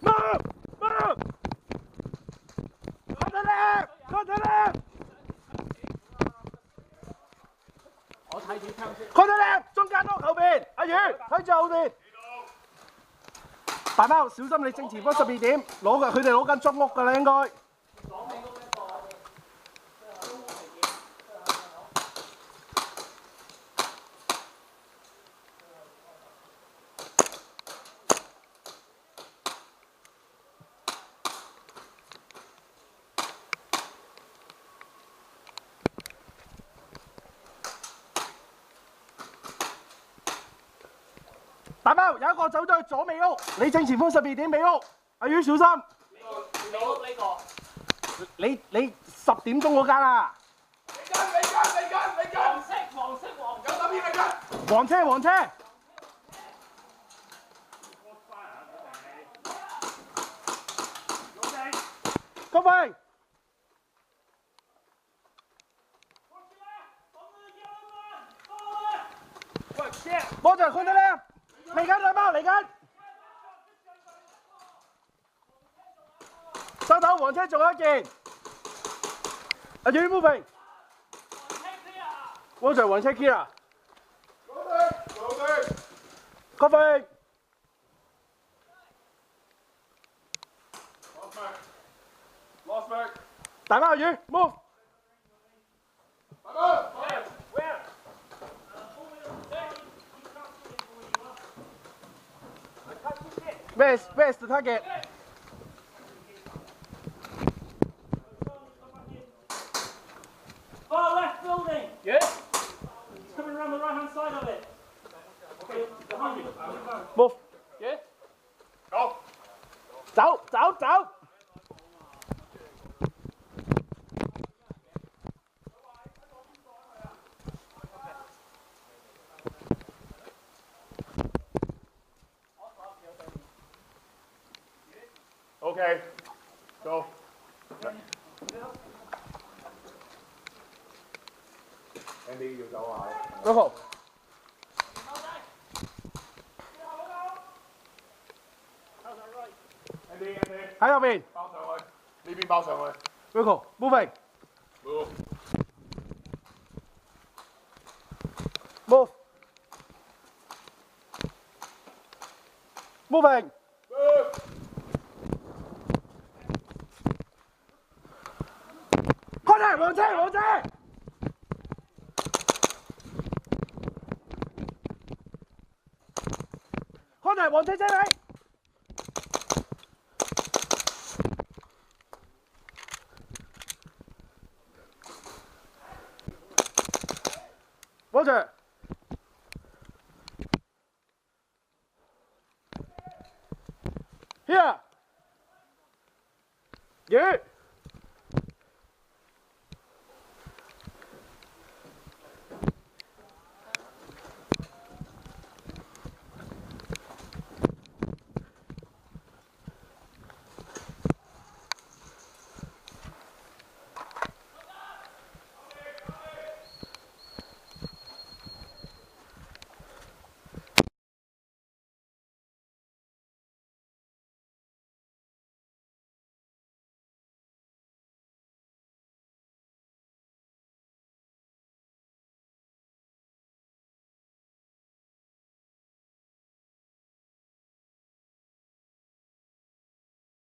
Move! Move! Contact left! Contact left! 我睇住槍先。Contact left！中間屋後邊，阿宇睇住後邊。大貓，小心你正前方12點，佢哋攞緊中屋㗎啦，應該。大貓有一個走咗去左尾屋，你正前方12點尾屋，阿宇小心。尾屋呢個。你10點鐘嗰間啊？你跟。黃色，有特別你跟。黃車。高飛。波就看得咧，嚟緊兩包嚟緊。收到黃車仲有一件。阿宇 moving。波就黃車 clear。高飛。Lost back. 大貓阿宇 move。Where's the target? Far left building. Yeah. He's coming around the right-hand side of it. Okay, behind you. Move. Yeah. Go. 走。Okay. Go. Andy 要走啊！Go。Andy 喺右邊。包上去，呢邊包上去。Go moving。Move。Moving。開嚟，黃車。開嚟，黃車車尾。Roger。Here。魚。